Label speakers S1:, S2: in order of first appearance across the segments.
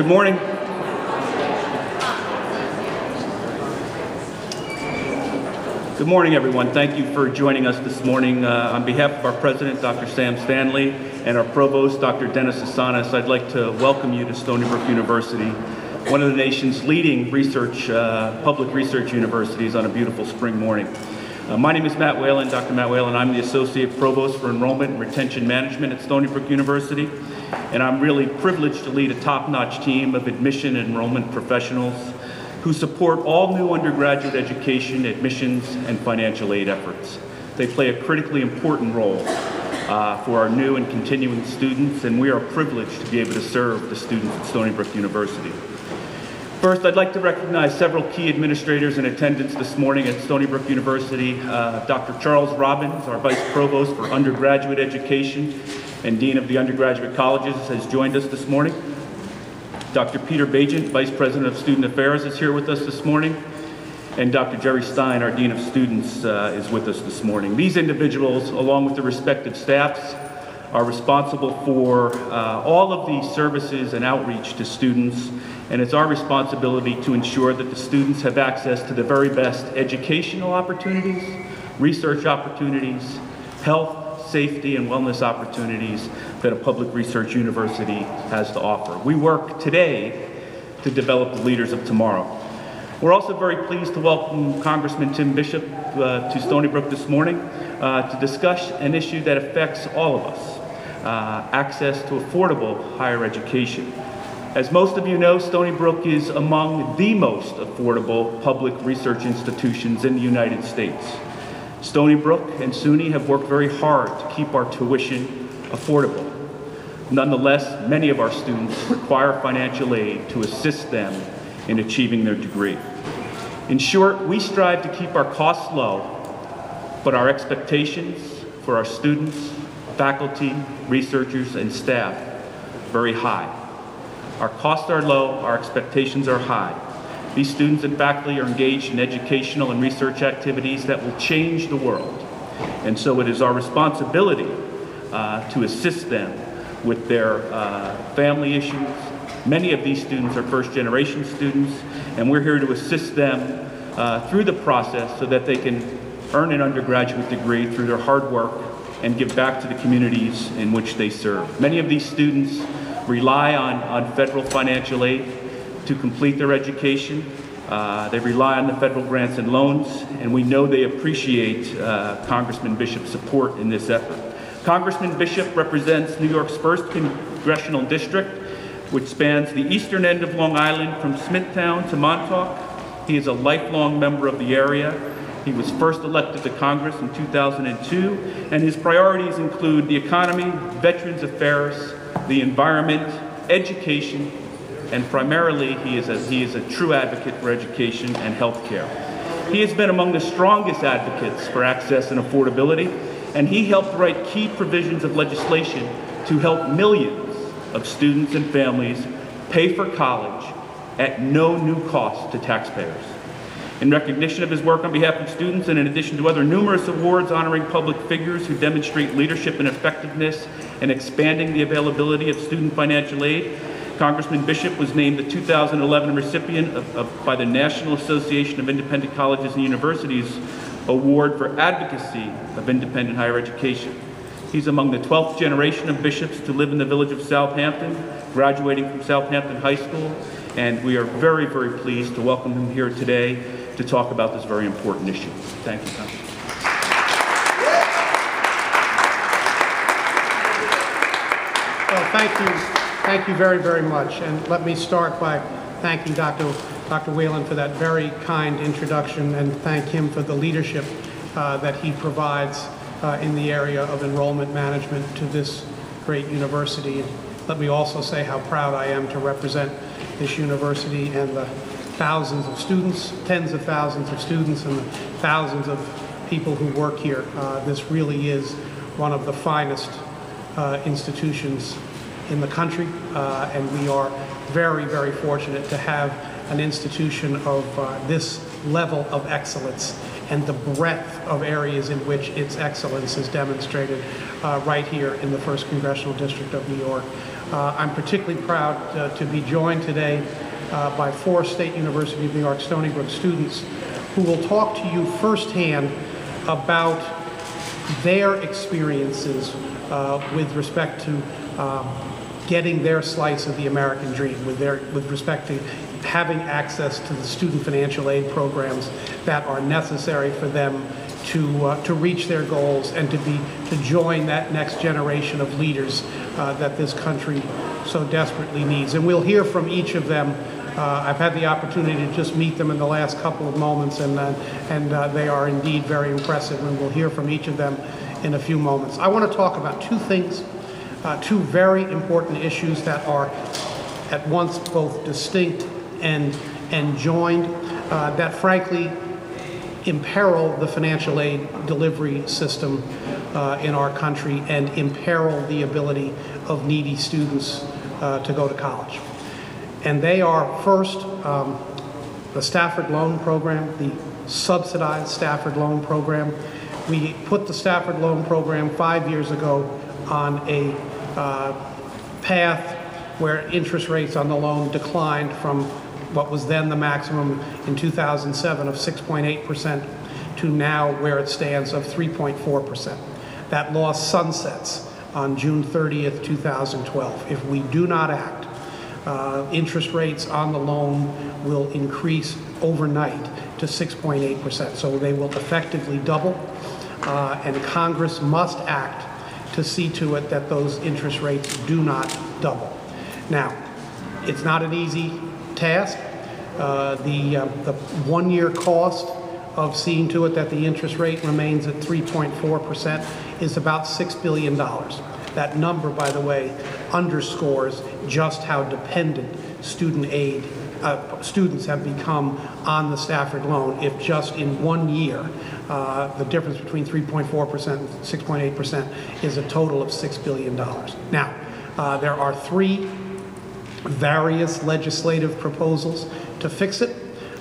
S1: Good morning. Good morning, everyone. Thank you for joining us this morning. On behalf of our president, Dr. Sam Stanley, and our provost, Dr. Dennis Asanas, I'd like to welcome you to Stony Brook University, one of the nation's leading public research universities, on a beautiful spring morning. My name is Matt Whalen, Dr. Matt Whalen. I'm the Associate Provost for Enrollment and Retention Management at Stony Brook University, and I'm really privileged to lead a top-notch team of admission and enrollment professionals who support all new undergraduate education, admissions, and financial aid efforts. They play a critically important role for our new and continuing students, and we are privileged to be able to serve the students at Stony Brook University. First, I'd like to recognize several key administrators in attendance this morning at Stony Brook University. Dr. Charles Robbins, our Vice Provost for Undergraduate Education and Dean of the Undergraduate Colleges, has joined us this morning. Dr. Peter Bajent, Vice President of Student Affairs, is here with us this morning. And Dr. Jerry Stein, our Dean of Students, is with us this morning. These individuals, along with the respective staffs, are responsible for all of the services and outreach to students, and it's our responsibility to ensure that the students have access to the very best educational opportunities, research opportunities, health, safety, and wellness opportunities that a public research university has to offer. We work today to develop the leaders of tomorrow. We're also very pleased to welcome Congressman Bishop to Stony Brook this morning to discuss an issue that affects all of us, access to affordable higher education. As most of you know, Stony Brook is among the most affordable public research institutions in the United States. Stony Brook and SUNY have worked very hard to keep our tuition affordable. Nonetheless, many of our students require financial aid to assist them in achieving their degree. In short, we strive to keep our costs low, but our expectations for our students, faculty, researchers, and staff very high. Our costs are low, our expectations are high. These students and faculty are engaged in educational and research activities that will change the world. And so it is our responsibility to assist them with their family issues. Many of these students are first-generation students, and we're here to assist them through the process so that they can earn an undergraduate degree through their hard work and give back to the communities in which they serve. Many of these students rely on federal financial aid to complete their education. They rely on the federal grants and loans, and we know they appreciate Congressman Bishop's support in this effort. Congressman Bishop represents New York's 1st Congressional District, which spans the eastern end of Long Island from Smithtown to Montauk. He is a lifelong member of the area. He was first elected to Congress in 2002, and his priorities include the economy, Veterans Affairs, the environment, education, and primarily he is a true advocate for education and health care. He has been among the strongest advocates for access and affordability, and he helped write key provisions of legislation to help millions of students and families pay for college at no new cost to taxpayers. In recognition of his work on behalf of students, and in addition to other numerous awards honoring public figures who demonstrate leadership and effectiveness in expanding the availability of student financial aid, Congressman Bishop was named the 2011 recipient by the National Association of Independent Colleges and Universities Award for Advocacy of Independent Higher Education. He's among the 12th generation of bishops to live in the village of Southampton, graduating from Southampton High School, and we are very, very pleased to welcome him here today to talk about this very important issue. Thank you, Congressman.
S2: Well, thank you very, very much. And let me start by thanking Dr. Whalen for that very kind introduction, and thank him for the leadership that he provides in the area of enrollment management to this great university. And let me also say how proud I am to represent this university and the thousands of students, tens of thousands of students, and the thousands of people who work here. This really is one of the finest institutions in the country, and we are very, very fortunate to have an institution of this level of excellence and the breadth of areas in which its excellence is demonstrated right here in the 1st Congressional District of New York. I'm particularly proud to be joined today by 4 State University of New York Stony Brook students who will talk to you firsthand about their experiences with respect to getting their slice of the American dream, with respect to having access to the student financial aid programs that are necessary for them to reach their goals and to join that next generation of leaders that this country so desperately needs. And we'll hear from each of them. I've had the opportunity to just meet them in the last couple of moments, and they are indeed very impressive, and we'll hear from each of them in a few moments. I want to talk about 2 things, 2 very important issues that are at once both distinct and joined, that frankly imperil the financial aid delivery system in our country and imperil the ability of needy students to go to college. And they are, first, the Stafford Loan Program, the subsidized Stafford Loan Program. We put the Stafford Loan Program 5 years ago on a path where interest rates on the loan declined from what was then the maximum in 2007 of 6.8% to now where it stands of 3.4%. That law sunsets on June 30th, 2012. If we do not act, interest rates on the loan will increase overnight to 6.8%. So they will effectively double, and Congress must act to see to it that those interest rates do not double. Now, it's not an easy task. The 1-year cost of seeing to it that the interest rate remains at 3.4% is about $6 billion. That number, by the way, underscores just how dependent student aid students have become on the Stafford loan. If just in 1 year, the difference between 3.4% and 6.8% is a total of $6 billion. Now, there are 3 various legislative proposals to fix it.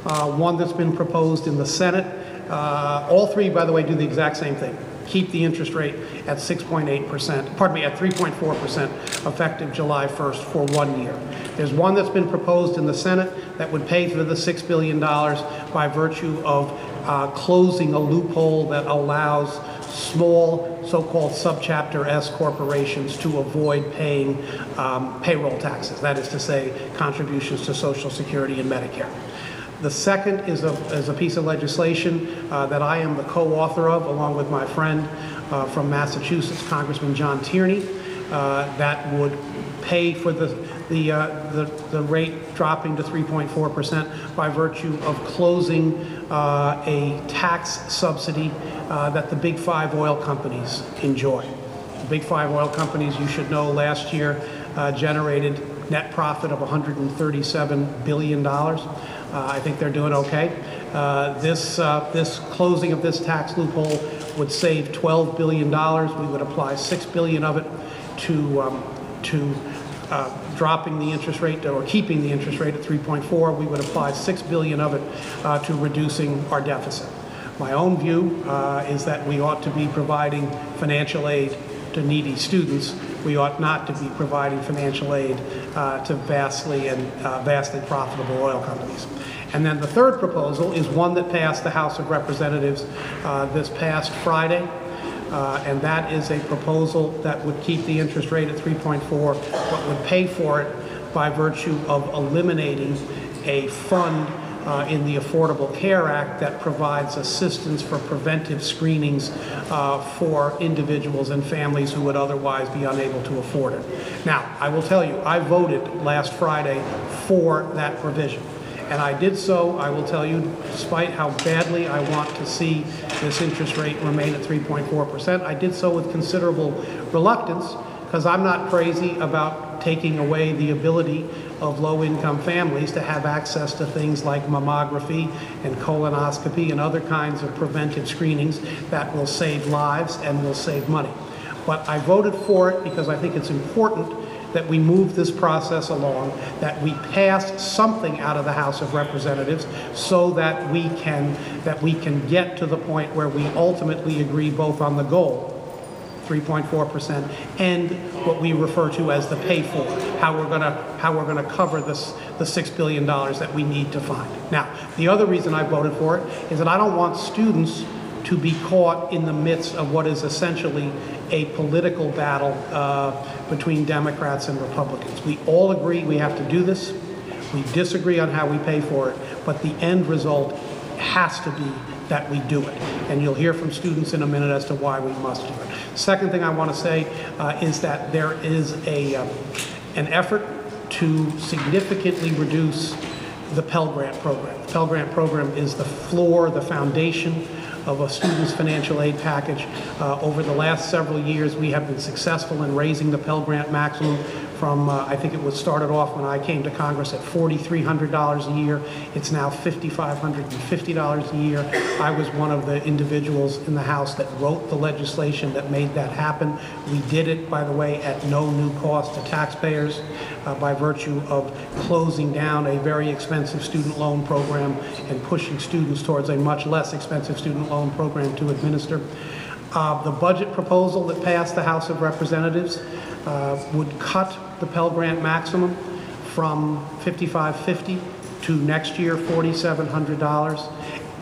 S2: One that's been proposed in the Senate. All 3, by the way, do the exact same thing. Keep the interest rate at 6.8%, pardon me, at 3.4% effective July 1st for 1 year. There's one that's been proposed in the Senate that would pay for the $6 billion by virtue of closing a loophole that allows small so-called subchapter S corporations to avoid paying payroll taxes, that is to say, contributions to Social Security and Medicare. The second is a piece of legislation that I am the co-author of, along with my friend from Massachusetts, Congressman John Tierney, that would pay for the rate dropping to 3.4% by virtue of closing a tax subsidy that the Big 5 oil companies enjoy. The Big 5 oil companies, you should know, last year generated net profit of $137 billion. I think they're doing okay. This closing of this tax loophole would save $12 billion. We would apply $6 billion of it to dropping the interest rate or keeping the interest rate at 3.4. We would apply $6 billion of it to reducing our deficit. My own view is that we ought to be providing financial aid to needy students. We ought not to be providing financial aid to vastly profitable oil companies. And then the third proposal is one that passed the House of Representatives this past Friday, and that is a proposal that would keep the interest rate at 3.4, but would pay for it by virtue of eliminating a fund in the Affordable Care Act that provides assistance for preventive screenings for individuals and families who would otherwise be unable to afford it. Now, I will tell you, I voted last Friday for that provision. And I did so, I will tell you, despite how badly I want to see this interest rate remain at 3.4%, I did so with considerable reluctance, because I'm not crazy about taking away the ability of low-income families to have access to things like mammography and colonoscopy and other kinds of preventive screenings that will save lives and will save money. But I voted for it because I think it's important that we move this process along, that we pass something out of the House of Representatives so that we can get to the point where we ultimately agree both on the goal, 3.4%, and what we refer to as the pay for, how we're going to cover this, the $6 billion that we need to find. Now, the other reason I voted for it is that I don't want students to be caught in the midst of what is essentially a political battle between Democrats and Republicans. We all agree we have to do this. We disagree on how we pay for it, but the end result has to be that we do it. And you'll hear from students in a minute as to why we must do it. Second thing I want to say is that there is an effort to significantly reduce the Pell Grant program. The Pell Grant program is the floor, the foundation of a student's financial aid package. Over the last several years, we have been successful in raising the Pell Grant maximum from, I think it was started off when I came to Congress at $4,300 a year. It's now $5,550 a year. I was one of the individuals in the House that wrote the legislation that made that happen. We did it, by the way, at no new cost to taxpayers by virtue of closing down a very expensive student loan program and pushing students towards a much less expensive student loan program to administer. The budget proposal that passed the House of Representatives would cut the Pell Grant maximum from $5,550 to next year $4,700.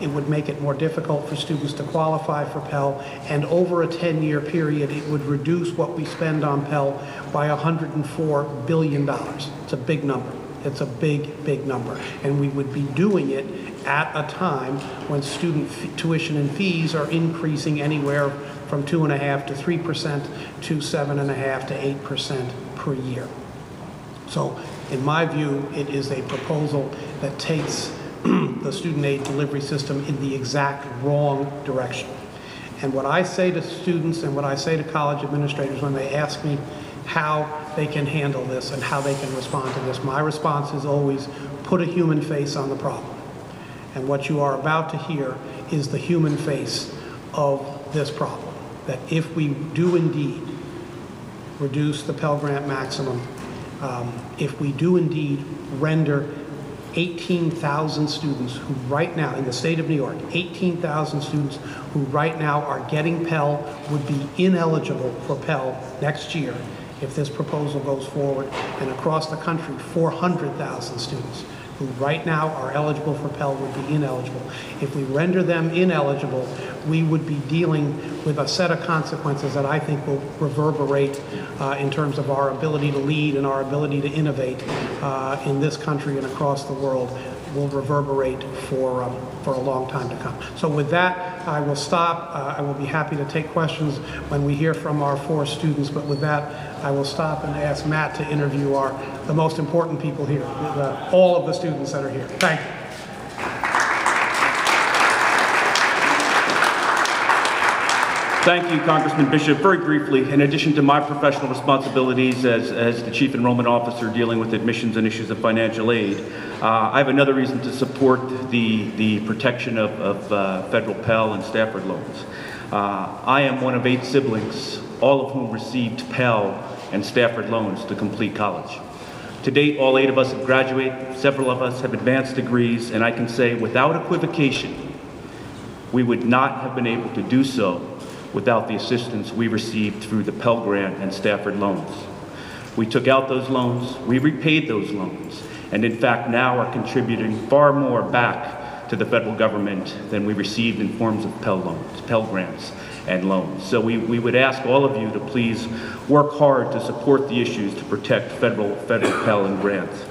S2: It would make it more difficult for students to qualify for Pell, and over a 10-year period, it would reduce what we spend on Pell by $104 billion. It's a big number. It's a big, big number. And we would be doing it at a time when student tuition and fees are increasing anywhere from 2.5% to 3% to 7.5% to 8% per year. So, in my view, it is a proposal that takes the student aid delivery system in the exact wrong direction. And what I say to students and what I say to college administrators when they ask me how they can handle this and how they can respond to this, my response is always put a human face on the problem. And what you are about to hear is the human face of this problem. That if we do indeed reduce the Pell Grant maximum, if we do indeed render 18,000 students who right now, in the state of New York, 18,000 students who right now are getting Pell would be ineligible for Pell next year if this proposal goes forward, and across the country, 400,000 students who right now are eligible for Pell would be ineligible. If we render them ineligible, we would be dealing with a set of consequences that I think will reverberate in terms of our ability to lead and our ability to innovate in this country and across the world, will reverberate for a long time to come. So with that, I will stop. I will be happy to take questions when we hear from our 4 students, but with that, I will stop and ask Matt to interview the most important people here, all of the students that are here. Thank you.
S1: Thank you, Congressman Bishop. Very briefly, in addition to my professional responsibilities as the Chief Enrollment Officer dealing with admissions and issues of financial aid, I have another reason to support the protection of federal Pell and Stafford loans. I am one of 8 siblings, all of whom received Pell and Stafford loans to complete college. To date, all 8 of us have graduated, several of us have advanced degrees, and I can say without equivocation, we would not have been able to do so without the assistance we received through the Pell Grant and Stafford loans. We took out those loans, we repaid those loans, and in fact now are contributing far more back to the federal government than we received in forms of Pell loans, Pell Grants and loans. So we would ask all of you to please work hard to support the issues to protect federal Pell and grants.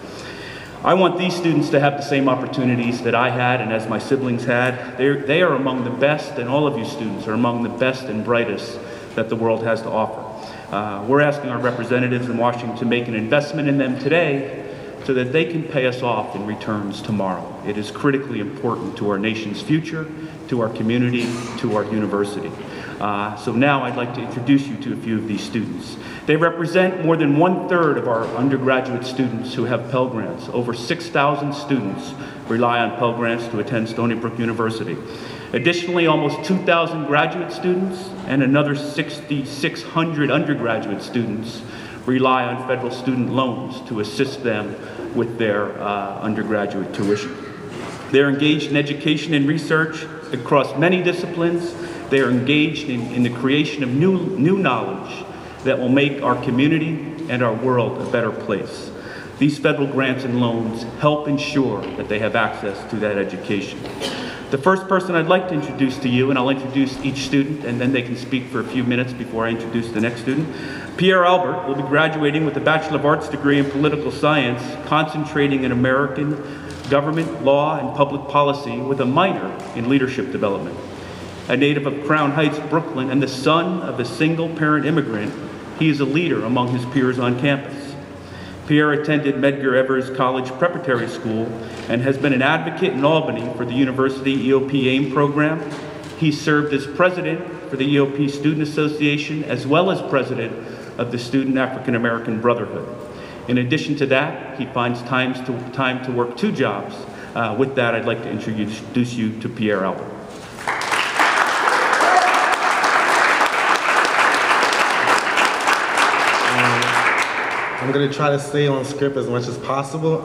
S1: I want these students to have the same opportunities that I had and as my siblings had. They are among the best, and all of you students are among the best and brightest that the world has to offer. We're asking our representatives in Washington to make an investment in them today so that they can pay us off in returns tomorrow. It is critically important to our nation's future, to our community, to our university. So now I'd like to introduce you to a few of these students. They represent more than 1/3 of our undergraduate students who have Pell Grants. Over 6,000 students rely on Pell Grants to attend Stony Brook University. Additionally, almost 2,000 graduate students and another 6,600 undergraduate students rely on federal student loans to assist them with their undergraduate tuition. They're engaged in education and research across many disciplines. They are engaged in the creation of new knowledge that will make our community and our world a better place. These federal grants and loans help ensure that they have access to that education. The first person I'd like to introduce to you, and I'll introduce each student and then they can speak for a few minutes before I introduce the next student. Pierre Albert will be graduating with a Bachelor of Arts degree in Political Science, concentrating in American government, law, and public policy with a minor in leadership development. A native of Crown Heights, Brooklyn, and the son of a single-parent immigrant, he is a leader among his peers on campus. Pierre attended Medgar Evers College Preparatory School and has been an advocate in Albany for the University EOP AIM program. He served as president for the EOP Student Association as well as president of the Student African American Brotherhood. In addition to that, he finds time to work 2 jobs. With that, I'd like to introduce you to Pierre Albert.
S3: I'm going to try to stay on script as much as possible.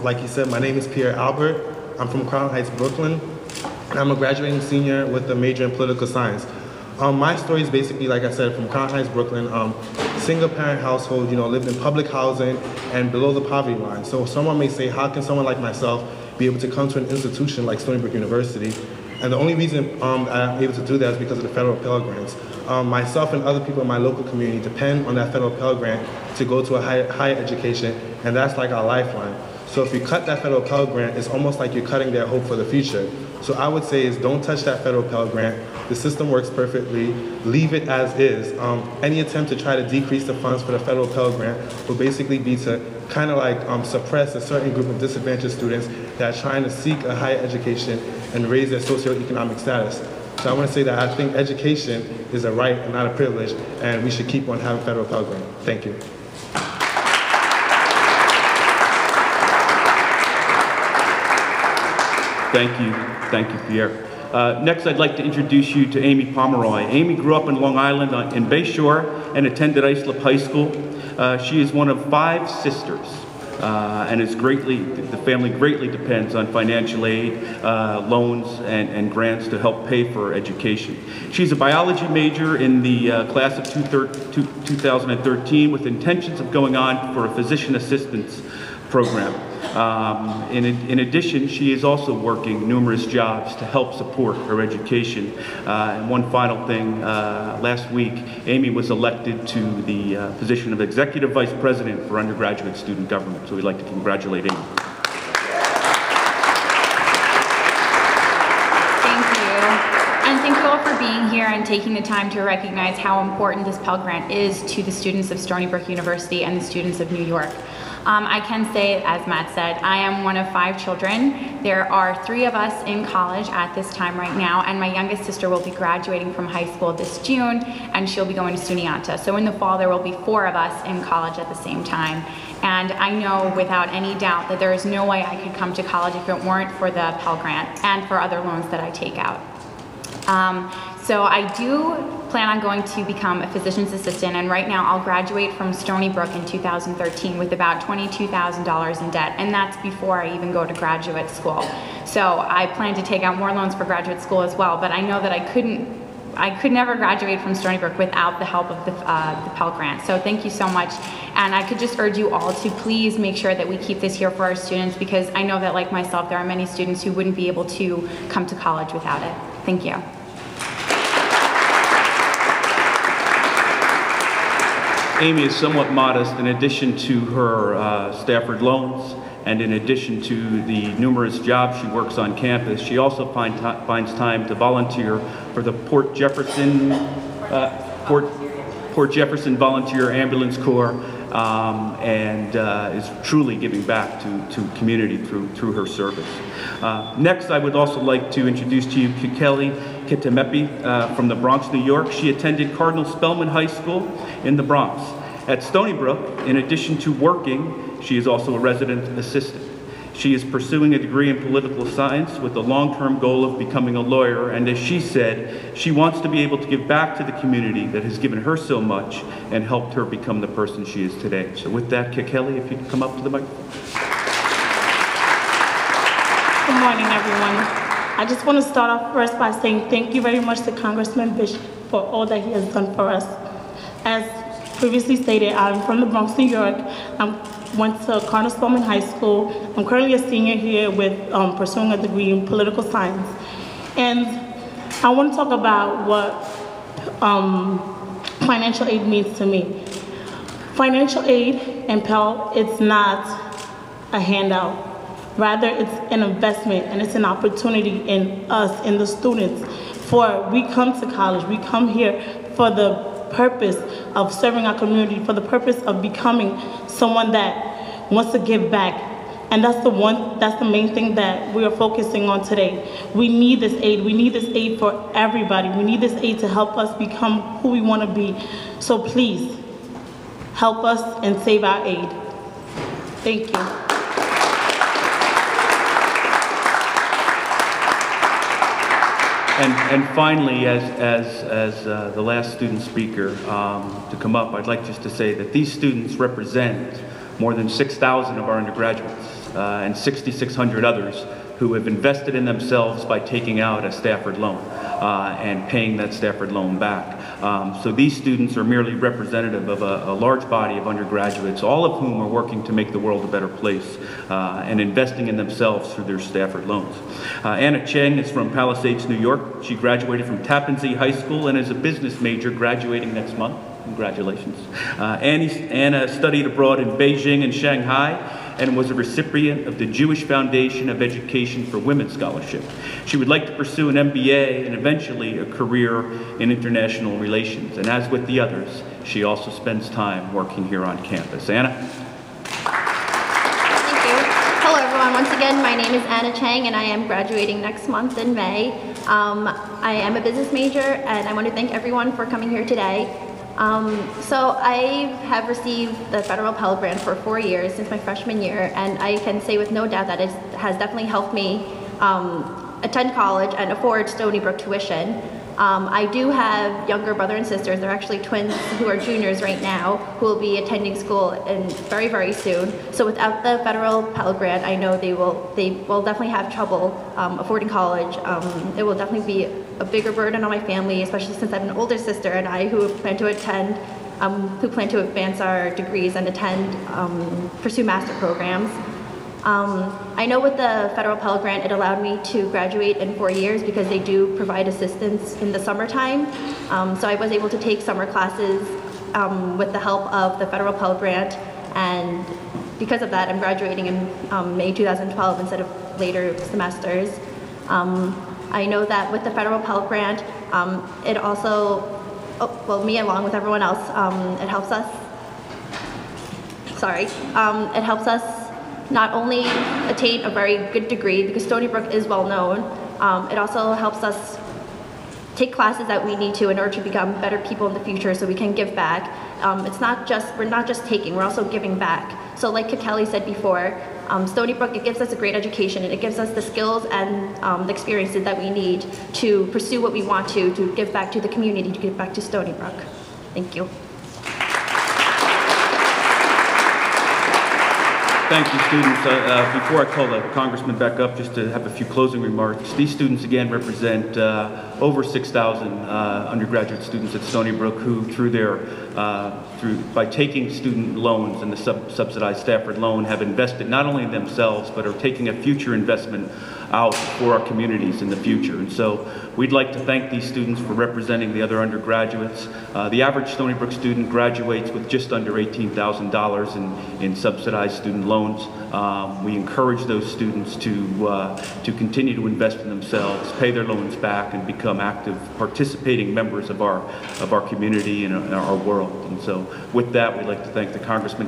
S3: Like you said, my name is Pierre Albert. I'm from Crown Heights, Brooklyn. I'm a graduating senior with a major in political science. My story is basically, like I said, from Crown Heights, Brooklyn, single parent household, lived in public housing and below the poverty line. So someone may say, how can someone like myself be able to come to an institution like Stony Brook University? And the only reason I'm able to do that is because of the federal Pell Grants. Myself and other people in my local community depend on that federal Pell Grant to go to a higher education, and that's like our lifeline. So if you cut that federal Pell Grant, it's almost like you're cutting their hope for the future. So I would say is don't touch that federal Pell Grant. The system works perfectly. Leave it as is. Any attempt to try to decrease the funds for the federal Pell Grant will basically be to kind of like suppress a certain group of disadvantaged students that are trying to seek a higher education and raise their socioeconomic status. So I want to say that I think education is a right and not a privilege, and we should keep on having federal Pell Grant. Thank you.
S1: Thank you, Pierre. Next, I'd like to introduce you to Amy Pomeroy. Amy grew up in Long Island in Bayshore and attended Islip High School. She is one of 5 sisters, and the family greatly depends on financial aid, loans, and grants to help pay for her education. She's a biology major in the class of 2013 with intentions of going on for a physician assistance program. In addition, she is also working numerous jobs to help support her education. And one final thing, last week, Amy was elected to the position of Executive Vice President for Undergraduate Student Government. So we'd like to congratulate Amy.
S4: Thank you all for being here and taking the time to recognize how important this Pell Grant is to the students of Stony Brook University and the students of New York. I can say, as Matt said, I am one of 5 children. There are 3 of us in college at this time right now, and my youngest sister will be graduating from high school this June, and she'll be going to SUNY ANTA. So in the fall, there will be 4 of us in college at the same time. And I know without any doubt that there is no way I could come to college if it weren't for the Pell Grant and for other loans that I take out. So I do plan on going to become a physician's assistant, and right now I'll graduate from Stony Brook in 2013 with about $22,000 in debt, and that's before I even go to graduate school. So I plan to take out more loans for graduate school as well, but I know that I could never graduate from Stony Brook without the help of the Pell Grant. So thank you so much, and I could just urge you all to please make sure that we keep this here for our students, because I know that, like myself, there are many students who wouldn't be able to come to college without it. Thank you.
S1: Amy is somewhat modest. In addition to her Stafford loans and in addition to the numerous jobs she works on campus, she also finds time to volunteer for the Port Jefferson Volunteer Ambulance Corps, and is truly giving back to community through her service. Next, I would also like to introduce to you Kikeli Kitamepi from the Bronx, New York. She attended Cardinal Spellman High School in the Bronx. At Stony Brook, in addition to working, she is also a resident assistant. She is pursuing a degree in political science with the long-term goal of becoming a lawyer, and as she said, she wants to be able to give back to the community that has given her so much and helped her become the person she is today. So with that, Kelly, if you could come up to the microphone.
S5: Good morning, everyone. I just want to start off first by saying thank you very much to Congressman Bishop for all that he has done for us. As previously stated, I'm from the Bronx, New York. I went to Congressman High School. I'm currently a senior here with pursuing a degree in political science. And I want to talk about what financial aid means to me. Financial aid and Pell, it's not a handout. Rather, it's an investment and it's an opportunity in us, in the students. For we come to college, we come here for the purpose of serving our community, for the purpose of becoming someone that wants to give back. And that's the main thing that we are focusing on today. We need this aid. We need this aid for everybody. We need this aid to help us become who we want to be. So please, help us and save our aid. Thank you.
S1: And finally, as the last student speaker to come up, I'd like just to say that these students represent more than 6,000 of our undergraduates and 6,600 others who have invested in themselves by taking out a Stafford loan and paying that Stafford loan back. So these students are merely representative of a large body of undergraduates, all of whom are working to make the world a better place and investing in themselves through their Stafford loans. Anna Cheng is from Palisades, New York. She graduated from Tappan Zee High School and is a business major graduating next month. Congratulations. Anna studied abroad in Beijing and Shanghai and was a recipient of the Jewish Foundation of Education for Women Scholarship. She would like to pursue an MBA and eventually a career in international relations. And as with the others, she also spends time working here on campus. Anna?
S6: Thank you. Hello, everyone. Once again, my name is Anna Chang, and I am graduating next month in May. I am a business major, and I want to thank everyone for coming here today. So I have received the federal Pell Grant for 4 years since my freshman year, and I can say with no doubt that it has definitely helped me attend college and afford Stony Brook tuition. I do have younger brother and sisters. They're actually twins who are juniors right now who will be attending school very, very soon. So without the federal Pell Grant, I know they will definitely have trouble affording college. It will definitely be a bigger burden on my family, especially since I have an older sister and I who plan to attend, who plan to advance our degrees and pursue master programs. I know with the federal Pell Grant, it allowed me to graduate in 4 years because they do provide assistance in the summertime. So I was able to take summer classes with the help of the federal Pell Grant, and because of that, I'm graduating in May 2012 instead of later semesters. I know that with the federal Pell Grant, it also, me along with everyone else, it helps us not only attain a very good degree, because Stony Brook is well known, it also helps us take classes that we need to in order to become better people in the future so we can give back. We're not just taking, we're also giving back. So like Kelly said before, Stony Brook, it gives us a great education and it gives us the skills and the experiences that we need to pursue what we want to give back to the community, to give back to Stony Brook. Thank you.
S1: Thank you, students. Before I call the Congressman back up, just to have a few closing remarks, these students again represent over 6,000 undergraduate students at Stony Brook who, by taking student loans and the subsidized Stafford loan, have invested not only in themselves, but are taking a future investment out for our communities in the future. And so we'd like to thank these students for representing the other undergraduates. The average Stony Brook student graduates with just under $18,000 in subsidized student loans. We encourage those students to continue to invest in themselves, pay their loans back, and become active, participating members of our community and our world. And so with that, we'd like to thank the Congressman for